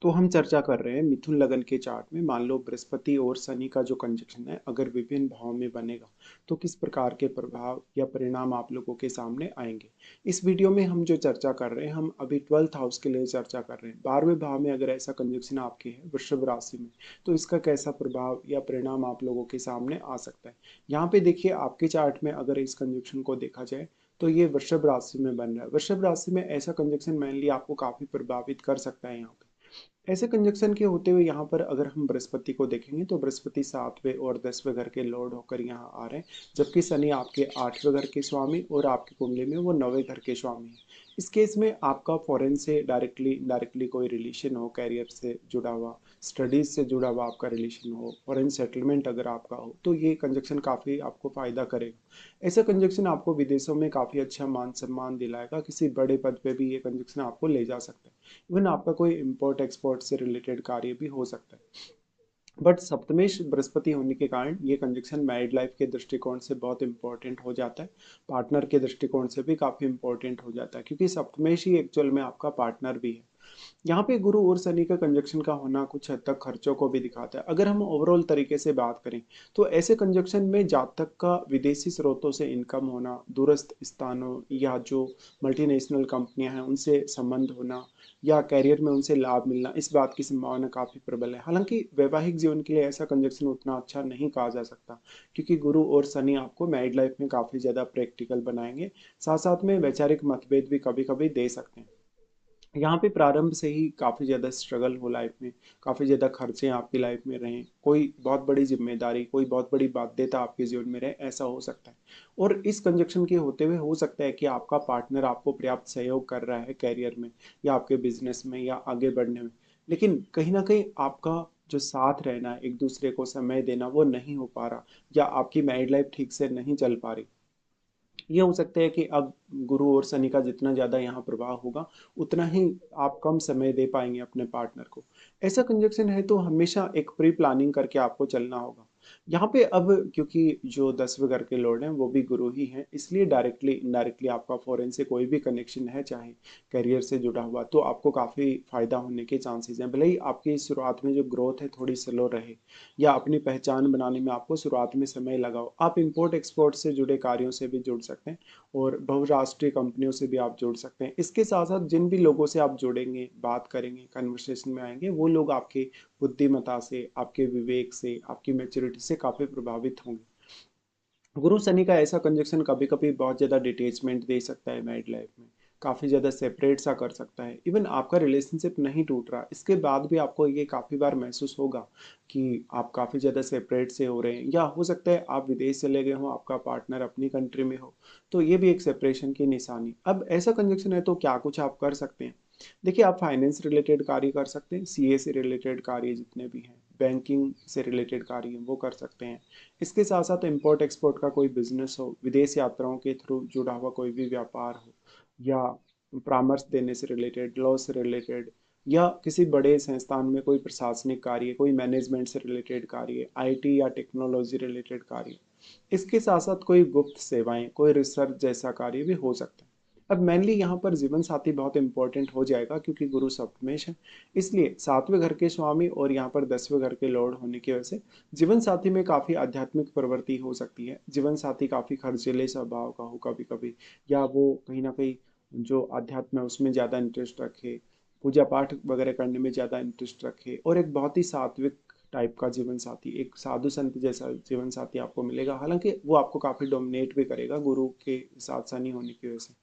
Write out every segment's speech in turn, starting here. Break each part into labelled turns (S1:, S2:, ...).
S1: तो हम चर्चा कर रहे हैं मिथुन लगन के चार्ट में। मान लो बृहस्पति और शनि का जो कंजक्शन है अगर विभिन्न भाव में बनेगा तो किस प्रकार के प्रभाव या परिणाम आप लोगों के सामने आएंगे। इस वीडियो में हम जो चर्चा कर रहे हैं हम अभी 12th हाउस के लिए चर्चा कर रहे हैं। 12वें भाव में अगर ऐसा कंजक्शन आपके है वृषभ राशि में तो इसका कैसा प्रभाव या परिणाम आप लोगों के सामने आ सकता है। यहाँ पे देखिए आपके चार्ट में अगर इस कंजक्शन को देखा जाए तो ये वृषभ राशि में बन रहा है। वृषभ राशि में ऐसा कंजक्शन मेनली आपको काफी प्रभावित कर सकता है। यहाँ पे ऐसे कंजक्शन के होते हुए यहाँ पर अगर हम बृहस्पति को देखेंगे तो बृहस्पति 7वें और 10वें घर के लॉर्ड होकर यहाँ आ रहे हैं, जबकि शनि आपके 8वें घर के स्वामी और आपकी कुंडली में वो 9वें घर के स्वामी है। इस केस में आपका फॉरेन से डायरेक्टली इनडायरेक्टली कोई रिलेशन हो, कैरियर से जुड़ा हुआ, स्टडीज से जुड़ा हुआ आपका रिलेशन हो, फॉरेन सेटलमेंट अगर आपका हो तो ये कंजक्शन काफ़ी आपको फायदा करेगा। ऐसा कंजक्शन आपको विदेशों में काफ़ी अच्छा मान सम्मान दिलाएगा, किसी बड़े पद पे भी ये कंजक्शन आपको ले जा सकता है। इवन आपका कोई इम्पोर्ट एक्सपोर्ट से रिलेटेड कार्य भी हो सकता है। बट सप्तमेश बृहस्पति होने के कारण ये कंजक्शन मैरिड लाइफ के दृष्टिकोण से बहुत इंपॉर्टेंट हो जाता है, पार्टनर के दृष्टिकोण से भी काफी इंपॉर्टेंट हो जाता है, क्योंकि सप्तमेश ही एक्चुअल में आपका पार्टनर भी है। यहाँ पे गुरु और शनि का कंजक्शन का होना कुछ हद तक खर्चों को भी दिखाता है। अगर हम ओवरऑल तरीके से बात करें तो ऐसे कंजक्शन में जातक का विदेशी स्रोतों से इनकम होना, दूरस्थ स्थानों या जो मल्टीनेशनल कंपनियां हैं उनसे संबंध होना या कैरियर में उनसे लाभ मिलना, इस बात की संभावना काफी प्रबल है। हालांकि वैवाहिक जीवन के लिए ऐसा कंजक्शन उतना अच्छा नहीं कहा जा सकता, क्योंकि गुरु और शनि आपको मैरिड लाइफ में काफी ज्यादा प्रैक्टिकल बनाएंगे, साथ साथ में वैचारिक मतभेद भी कभी कभी दे सकते हैं। यहाँ पे प्रारंभ से ही काफ़ी ज़्यादा स्ट्रगल हो लाइफ में, काफ़ी ज़्यादा खर्चे आपकी लाइफ में रहें, कोई बहुत बड़ी जिम्मेदारी, कोई बहुत बड़ी बाध्यता आपके जीवन में रहे, ऐसा हो सकता है। और इस कंजक्शन के होते हुए हो सकता है कि आपका पार्टनर आपको पर्याप्त सहयोग कर रहा है कैरियर में या आपके बिजनेस में या आगे बढ़ने में, लेकिन कहीं ना कहीं आपका जो साथ रहना, एक दूसरे को समय देना, वो नहीं हो पा रहा, या आपकी मैरिड लाइफ ठीक से नहीं चल पा रही। ये हो सकता है कि अब गुरु और शनि का जितना ज़्यादा यहाँ प्रभाव होगा उतना ही आप कम समय दे पाएंगे अपने पार्टनर को। ऐसा कंजक्शन है तो हमेशा एक प्री प्लानिंग करके आपको चलना होगा। यहाँ पे अब क्योंकि जो 10वें घर के लॉर्ड हैं वो भी गुरु ही हैं, इसलिए डायरेक्टली इनडायरेक्टली आपका फॉरेन से कोई भी कनेक्शन है चाहे करियर से जुड़ा हुआ तो आपको काफ़ी फायदा होने के चांसेस हैं। भले ही आपकी शुरुआत में जो ग्रोथ है थोड़ी स्लो रहे या अपनी पहचान बनाने में आपको शुरुआत में समय लगाओ, आप इंपोर्ट एक्सपोर्ट से जुड़े कार्यों से भी जुड़ सकते हैं और बहुराष्ट्रीय कंपनियों से भी आप जुड़ सकते हैं। इसके साथ साथ जिन भी लोगों से आप जुड़ेंगे, बात करेंगे, कन्वर्सेशन में आएंगे, वो लोग आपके बुद्धिमत्ता से, आपके विवेक से, आपकी मैच्योरिटी से काफी प्रभावित होंगे। गुरु शनि का ऐसा कंजक्शन कभी कभी बहुत ज़्यादा डिटेचमेंट दे सकता है मैरिड लाइफ में, काफ़ी ज़्यादा सेपरेट सा कर सकता है। इवन आपका रिलेशनशिप नहीं टूट रहा, इसके बाद भी आपको ये काफ़ी बार महसूस होगा कि आप काफ़ी ज़्यादा सेपरेट से हो रहे हैं, या हो सकता है आप विदेश चले गए हो, आपका पार्टनर अपनी कंट्री में हो, तो ये भी एक सेपरेशन की निशानी। अब ऐसा कंजक्शन है तो क्या कुछ आप कर सकते हैं। देखिए, आप फाइनेंस रिलेटेड कार्य कर सकते हैं, सीए से रिलेटेड कार्य जितने भी हैं, बैंकिंग से रिलेटेड कार्य वो कर सकते हैं। इसके साथ साथ इंपोर्ट एक्सपोर्ट का कोई बिजनेस हो, विदेश यात्राओं के थ्रू जुड़ा हुआ कोई भी व्यापार हो, या परामर्श देने से रिलेटेड, लॉ से रिलेटेड, या किसी बड़े संस्थान में कोई प्रशासनिक कार्य, कोई मैनेजमेंट से रिलेटेड कार्य, आईटी या टेक्नोलॉजी रिलेटेड कार्य। इसके साथ साथ कोई गुप्त सेवाएं, कोई रिसर्च जैसा कार्य भी हो सकता है। अब मेनली यहाँ पर जीवन साथी बहुत इंपॉर्टेंट हो जाएगा, क्योंकि गुरु सप्तमेश है, इसलिए 7वें घर के स्वामी और यहाँ पर 10वें घर के लॉर्ड होने की वजह से जीवन साथी में काफी आध्यात्मिक प्रवृत्ति हो सकती है। जीवन साथी काफी खर्चीले स्वभाव का हो कभी कभी, या वो कहीं ना कहीं जो अध्यात्म है उसमें ज्यादा इंटरेस्ट रखे, पूजा पाठ वगैरह करने में ज्यादा इंटरेस्ट रखे, और एक बहुत ही सात्विक टाइप का जीवन साथी, एक साधु संत जैसा जीवन साथी आपको मिलेगा। हालांकि वो आपको काफी डोमिनेट भी करेगा गुरु के साथ शनि होने की वजह से।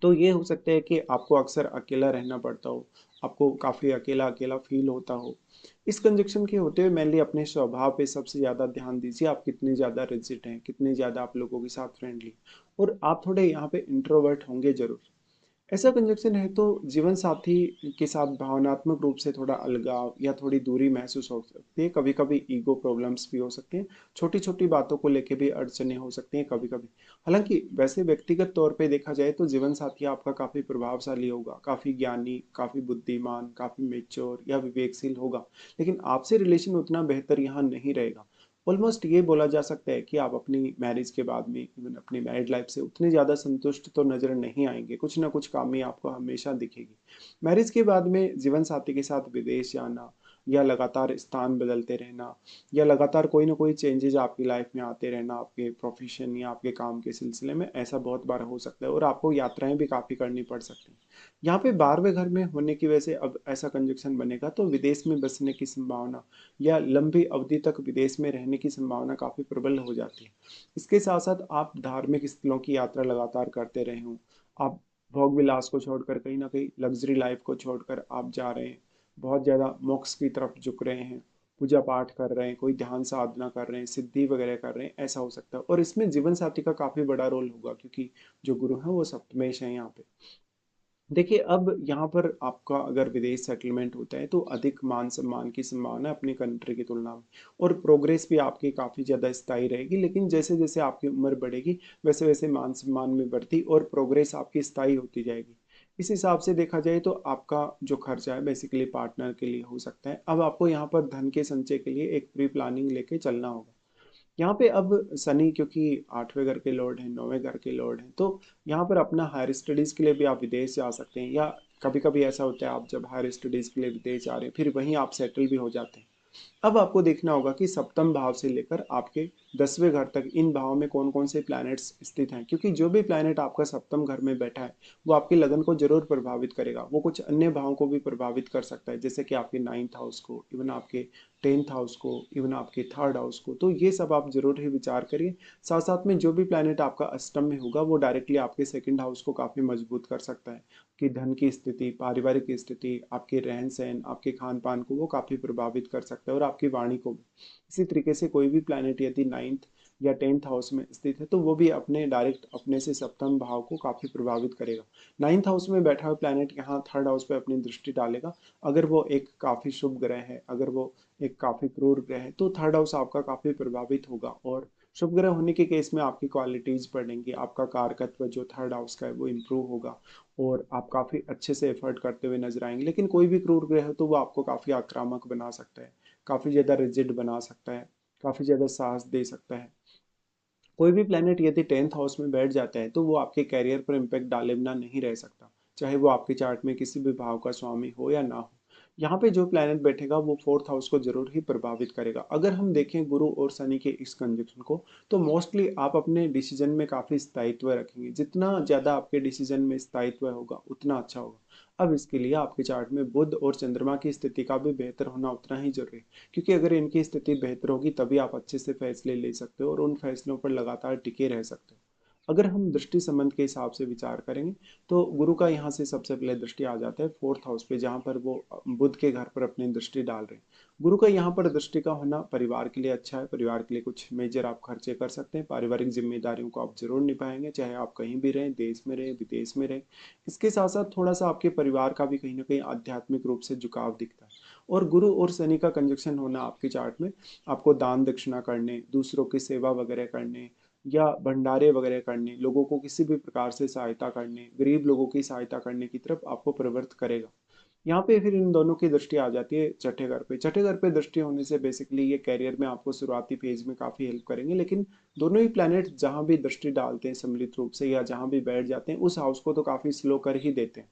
S1: तो ये हो सकता है कि आपको अक्सर अकेला रहना पड़ता हो, आपको काफ़ी अकेला अकेला फील होता हो। इस कंजक्शन के होते हुए मेनली अपने स्वभाव पे सबसे ज़्यादा ध्यान दीजिए, आप कितने ज़्यादा रिजिड हैं, कितने ज़्यादा आप लोगों के साथ फ्रेंडली, और आप थोड़े यहाँ पे इंट्रोवर्ट होंगे जरूर। ऐसा कंजक्शन है तो जीवन साथी के साथ भावनात्मक रूप से थोड़ा अलगाव या थोड़ी दूरी महसूस हो सकती है, कभी कभी ईगो प्रॉब्लम्स भी हो सकती हैं, छोटी छोटी बातों को लेके भी अड़चने हो सकती हैं कभी कभी। हालांकि वैसे व्यक्तिगत तौर पे देखा जाए तो जीवन साथी आपका काफी प्रभावशाली होगा, काफी ज्ञानी, काफी बुद्धिमान, काफी मेच्योर या विवेकशील होगा, लेकिन आपसे रिलेशन उतना बेहतर यहाँ नहीं रहेगा। ऑलमोस्ट ये बोला जा सकता है कि आप अपनी मैरिज के बाद में इवन अपनी मैरिड लाइफ से उतने ज़्यादा संतुष्ट तो नज़र नहीं आएंगे, कुछ ना कुछ कमी आपको हमेशा दिखेगी। मैरिज के बाद में जीवन साथी के साथ विदेश जाना या लगातार स्थान बदलते रहना या लगातार कोई ना कोई चेंजेज आपकी लाइफ में आते रहना आपके प्रोफेशन या आपके काम के सिलसिले में, ऐसा बहुत बार हो सकता है और आपको यात्राएं भी काफ़ी करनी पड़ सकती हैं। यहाँ पे 12वें घर में होने की वजह से अब ऐसा कंजक्शन बनेगा तो विदेश में बसने की संभावना या लंबी अवधि तक विदेश में रहने की संभावना काफ़ी प्रबल हो जाती है। इसके साथ साथ आप धार्मिक स्थलों की यात्रा लगातार करते रहे हों, आप भोग विलास को छोड़कर कहीं ना कहीं लग्जरी लाइफ को छोड़कर आप जा रहे हैं, बहुत ज़्यादा मोक्ष की तरफ झुक रहे हैं, पूजा पाठ कर रहे हैं, कोई ध्यान साधना कर रहे हैं, सिद्धि वगैरह कर रहे हैं, ऐसा हो सकता है। और इसमें जीवन साथी का काफ़ी बड़ा रोल होगा क्योंकि जो गुरु हैं वो सप्तमेश हैं यहाँ पे। देखिए, अब यहाँ पर आपका अगर विदेश सेटलमेंट होता है तो अधिक मान सम्मान की संभावना है अपनी कंट्री की तुलना में, और प्रोग्रेस भी आपकी काफ़ी ज़्यादा स्थायी रहेगी। लेकिन जैसे जैसे आपकी उम्र बढ़ेगी वैसे वैसे मान सम्मान में बढ़ती और प्रोग्रेस आपकी स्थायी होती जाएगी। इस हिसाब से देखा जाए तो आपका जो खर्चा है बेसिकली पार्टनर के लिए हो सकता है। अब आपको यहाँ पर धन के संचय के लिए एक प्री प्लानिंग लेके चलना होगा। यहाँ पे अब शनि क्योंकि 8वें घर के लॉर्ड हैं, 9वें घर के लॉर्ड हैं, तो यहाँ पर अपना हायर स्टडीज़ के लिए भी आप विदेश जा सकते हैं, या कभी कभी ऐसा होता है आप जब हायर स्टडीज़ के लिए विदेश जा रहे हैं फिर वहीं आप सेटल भी हो जाते हैं। अब आपको देखना होगा कि सप्तम भाव से लेकर आपके 10वें घर तक इन भावों में कौन कौन से प्लैनेट्स स्थित हैं, क्योंकि जो भी प्लैनेट आपका सप्तम घर में बैठा है वो आपकी लगन को जरूर प्रभावित करेगा। वो कुछ अन्य भावों को भी प्रभावित कर सकता है, जैसे कि आपके 9th हाउस को, इवन आपके 10th हाउस को, इवन आपके 3rd हाउस को। तो ये सब आप जरूर ही विचार करिए। साथ साथ में जो भी प्लैनेट आपका अष्टम में होगा वो डायरेक्टली आपके 2nd हाउस को काफ़ी मजबूत कर सकता है कि धन की स्थिति, पारिवारिक स्थिति, आपके रहन सहन, आपके खान पान को वो काफ़ी प्रभावित कर सकता है और आपकी वाणी को भी। इसी तरीके से कोई भी प्लैनेट यदि 9th या 10th हाउस में स्थित है तो वो भी अपने डायरेक्ट अपने से सप्तम भाव को काफ़ी प्रभावित करेगा। 9th हाउस में बैठा हुआ प्लैनेट यहाँ 3rd हाउस पे अपनी दृष्टि डालेगा। अगर वो एक काफ़ी शुभ ग्रह है, अगर वो एक काफ़ी क्रूर ग्रह है, तो 3rd हाउस आपका काफ़ी प्रभावित होगा। और शुभ ग्रह होने के केस में आपकी क्वालिटीज़ बढ़ेंगी, आपका कारकत्व जो 3rd हाउस का है वो इम्प्रूव होगा और आप काफ़ी अच्छे से एफर्ट करते हुए नजर आएंगे। लेकिन कोई भी क्रूर ग्रह हो तो वो आपको काफ़ी आक्रामक बना सकता है, काफ़ी ज़्यादा रिजिड बना सकता है, काफ़ी ज़्यादा साहस दे सकता है। कोई भी प्लेनेट यदि 10th हाउस में बैठ जाता है तो वो आपके कैरियर पर इम्पैक्ट डाले बिना नहीं रह सकता, चाहे वो आपके चार्ट में किसी भी भाव का स्वामी हो या ना हो। यहाँ पे जो प्लेनेट बैठेगा वो 4th हाउस को जरूर ही प्रभावित करेगा। अगर हम देखें गुरु और शनि के इस कंजक्शन को तो मोस्टली आप अपने डिसीजन में काफ़ी स्थायित्व रखेंगे। जितना ज़्यादा आपके डिसीजन में स्थायित्व होगा उतना अच्छा होगा। अब इसके लिए आपके चार्ट में बुध और चंद्रमा की स्थिति का भी बेहतर होना उतना ही जरूरी है, क्योंकि अगर इनकी स्थिति बेहतर होगी तभी आप अच्छे से फैसले ले सकते हो और उन फैसलों पर लगातार टिके रह सकते हो। अगर हम दृष्टि संबंध के हिसाब से विचार करेंगे तो गुरु का यहाँ से सबसे पहले दृष्टि आ जाता है 4th हाउस पे, जहाँ पर वो बुध के घर पर अपनी दृष्टि डाल रहे हैं। गुरु का यहाँ पर दृष्टि का होना परिवार के लिए अच्छा है, परिवार के लिए कुछ मेजर आप खर्चे कर सकते हैं, पारिवारिक जिम्मेदारियों को आप जरूर निभाएंगे, चाहे आप कहीं भी रहें, देश में रहें विदेश में रहें। इसके साथ साथ थोड़ा सा आपके परिवार का भी कहीं ना कहीं आध्यात्मिक रूप से झुकाव दिखता है। और गुरु और शनि का कंजक्शन होना आपके चार्ट में आपको दान दक्षिणा करने, दूसरों की सेवा वगैरह करने या भंडारे वगैरह करने, लोगों को किसी भी प्रकार से सहायता करने, गरीब लोगों की सहायता करने की तरफ आपको प्रवृत्त करेगा। यहाँ पे फिर इन दोनों की दृष्टि आ जाती है छठे घर पे। छठे घर पे दृष्टि होने से बेसिकली ये कैरियर में आपको शुरुआती फेज में काफ़ी हेल्प करेंगे, लेकिन दोनों ही प्लैनेट जहाँ भी दृष्टि डालते हैं सम्मिलित रूप से या जहाँ भी बैठ जाते हैं उस हाउस को तो काफ़ी स्लो कर ही देते हैं।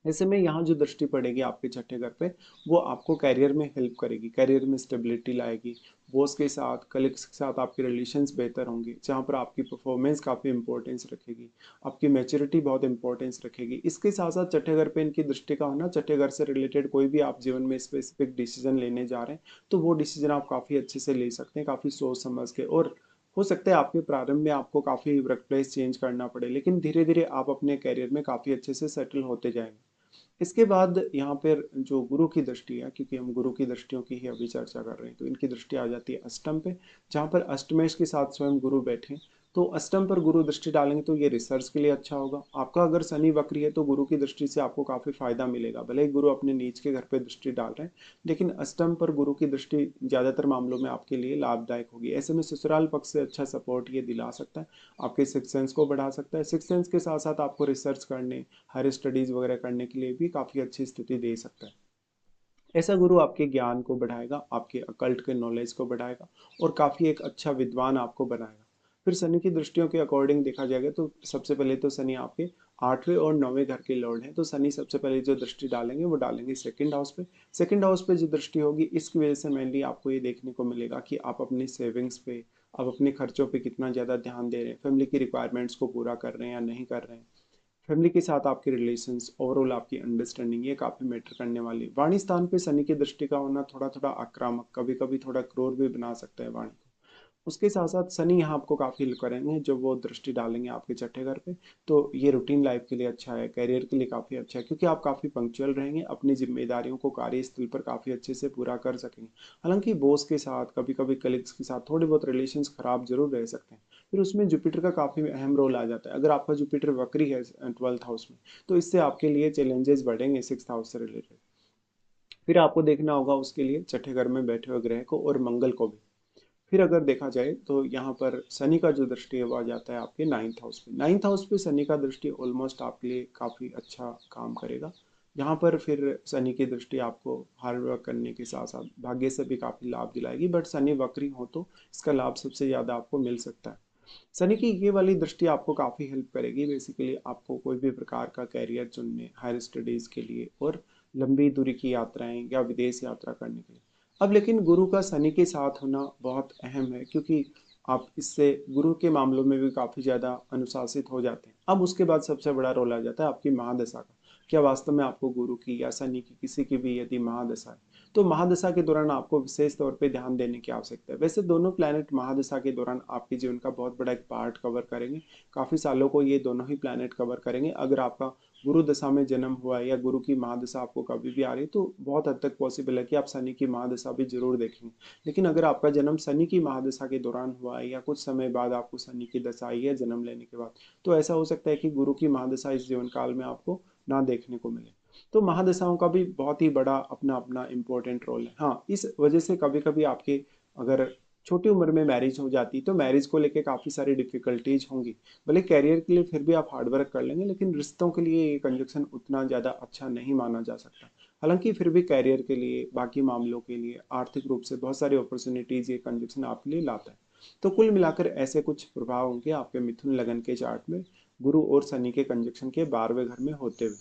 S1: ऐसे में यहाँ जो दृष्टि पड़ेगी आपके छठे घर पे वो आपको कैरियर में हेल्प करेगी, कैरियर में स्टेबिलिटी लाएगी। बॉस के साथ, कलीग्स के साथ आपके रिलेशंस बेहतर होंगे, जहाँ पर आपकी परफॉर्मेंस काफ़ी इंपॉर्टेंस रखेगी, आपकी मैच्योरिटी बहुत इंपॉर्टेंस रखेगी। इसके साथ साथ छठे घर पे इनकी दृष्टि का होना, छठे घर से रिलेटेड कोई भी आप जीवन में स्पेसिफिक डिसीजन लेने जा रहे हैं तो वो डिसीजन आप काफ़ी अच्छे से ले सकते हैं, काफ़ी सोच समझ के। और हो सकता है आपके प्रारंभ में आपको काफ़ी वर्क प्लेस चेंज करना पड़े, लेकिन धीरे धीरे आप अपने कैरियर में काफ़ी अच्छे से सेटल होते जाएंगे। इसके बाद यहाँ पर जो गुरु की दृष्टि है, क्योंकि हम गुरु की दृष्टियों की ही अभी चर्चा कर रहे हैं, तो इनकी दृष्टि आ जाती है अष्टम पे, जहाँ पर अष्टमेश के साथ स्वयं गुरु बैठे हैं। तो अष्टम पर गुरु दृष्टि डालेंगे तो ये रिसर्च के लिए अच्छा होगा। आपका अगर शनि वक्री है तो गुरु की दृष्टि से आपको काफी फायदा मिलेगा, भले ही गुरु अपने नीच के घर पे दृष्टि डाल रहे हैं, लेकिन अष्टम पर गुरु की दृष्टि ज्यादातर मामलों में आपके लिए लाभदायक होगी। ऐसे में ससुराल पक्ष से अच्छा सपोर्ट ये दिला सकता है, आपके सिक्स सेंस को बढ़ा सकता है। सिक्स सेंस के साथ साथ आपको रिसर्च करने, हायर स्टडीज वगैरह करने के लिए भी काफ़ी अच्छी स्थिति दे सकता है। ऐसा गुरु आपके ज्ञान को बढ़ाएगा, आपके अकल्ट के नॉलेज को बढ़ाएगा और काफ़ी एक अच्छा विद्वान आपको बनाएगा। फिर शनि की दृष्टियों के अकॉर्डिंग देखा जाएगा तो सबसे पहले तो शनि आपके 8वें और 9वें घर के लॉर्ड हैं, तो शनि सबसे पहले जो दृष्टि डालेंगे वो डालेंगे सेकंड हाउस पे। सेकंड हाउस पे जो दृष्टि होगी इसकी वजह से मेनली आपको ये देखने को मिलेगा कि आप अपनी सेविंग्स पे, आप अपने खर्चों पे कितना ज़्यादा ध्यान दे रहे हैं, फैमिली की रिक्वायरमेंट्स को पूरा कर रहे हैं या नहीं कर रहे हैं, फैमिली के साथ आपके रिलेशंस, ओवरऑल आपकी अंडरस्टैंडिंग, ये काफ़ी मैटर करने वाली है। वाणी स्थान पे शनि की दृष्टि का होना थोड़ा थोड़ा आक्रामक, कभी कभी थोड़ा क्रूर भी बना सकता है वाणी को। उसके साथ साथ शनि यहाँ आपको काफ़ी हेल्प करेंगे, जब वो दृष्टि डालेंगे आपके छठे घर पे, तो ये रूटीन लाइफ के लिए अच्छा है, करियर के लिए काफ़ी अच्छा है, क्योंकि आप काफ़ी पंक्चुअल रहेंगे, अपनी जिम्मेदारियों को कार्यस्थल पर काफ़ी अच्छे से पूरा कर सकेंगे। हालांकि बॉस के साथ, कभी कभी कलीग्स के साथ थोड़े बहुत रिलेशंस खराब जरूर रह सकते हैं। फिर उसमें जुपिटर का काफ़ी अहम रोल आ जाता है। अगर आपका जुपिटर वक्री है 12th हाउस में, तो इससे आपके लिए चैलेंजेस बढ़ेंगे 6th हाउस से रिलेटेड। फिर आपको देखना होगा उसके लिए छठे घर में बैठे हुए ग्रह को और मंगल को भी। फिर अगर देखा जाए तो यहाँ पर शनि का जो दृष्टि है वो आ जाता है आपके 9th हाउस पे। 9th हाउस पे शनि का दृष्टि ऑलमोस्ट आपके लिए काफ़ी अच्छा काम करेगा। यहाँ पर फिर शनि की दृष्टि आपको हार्ड वर्क करने के साथ साथ भाग्य से भी काफ़ी लाभ दिलाएगी, बट शनि वक्री हो तो इसका लाभ सबसे ज़्यादा आपको मिल सकता है। शनि की ये वाली दृष्टि आपको काफ़ी हेल्प करेगी बेसिकली, आपको कोई भी प्रकार का कैरियर चुनने, हायर स्टडीज़ के लिए और लंबी दूरी की यात्राएं या विदेश यात्रा करने के लिए। अब लेकिन गुरु का शनि के साथ होना बहुत अहम है, क्योंकि आप इससे गुरु के मामलों में भी काफ़ी ज़्यादा अनुशासित हो जाते हैं। अब उसके बाद सबसे बड़ा रोल आ जाता है आपकी महादशा का। क्या वास्तव में आपको गुरु की या शनि की किसी की भी यदि महादशा है, तो महादशा के दौरान आपको विशेष तौर पे ध्यान देने की आवश्यकता है। वैसे दोनों प्लैनेट महादशा के दौरान आपके जीवन का बहुत बड़ा एक पार्ट कवर करेंगे, काफ़ी सालों को ये दोनों ही प्लैनेट कवर करेंगे। अगर आपका गुरु दशा में जन्म हुआ है या गुरु की महादशा आपको कभी भी आ रही है, तो बहुत हद तक पॉसिबल है कि आप शनि की महादशा भी जरूर देखेंगे। लेकिन अगर आपका जन्म शनि की महादशा के दौरान हुआ है या कुछ समय बाद आपको शनि की दशा आई है जन्म लेने के बाद, तो ऐसा हो सकता है कि गुरु की महादशा इस जीवन काल में आपको ना देखने को मिले। तो महादशाओं का भी बहुत ही बड़ा अपना अपना इम्पोर्टेंट रोल है। हाँ, इस वजह से कभी कभी आपके अगर छोटी उम्र में मैरिज हो जाती तो मैरिज को लेके काफ़ी सारी डिफिकल्टीज होंगी। भले कैरियर के लिए फिर भी आप हार्डवर्क कर लेंगे, लेकिन रिश्तों के लिए ये कंजक्शन उतना ज़्यादा अच्छा नहीं माना जा सकता। हालांकि फिर भी कैरियर के लिए, बाकी मामलों के लिए, आर्थिक रूप से बहुत सारी अपॉर्चुनिटीज ये कंजक्शन आपके लिए लाता है। तो कुल मिलाकर ऐसे कुछ प्रभाव होंगे आपके मिथुन लगन के चार्ट में गुरु और शनि के कंजक्शन के 12वें घर में होते हुए।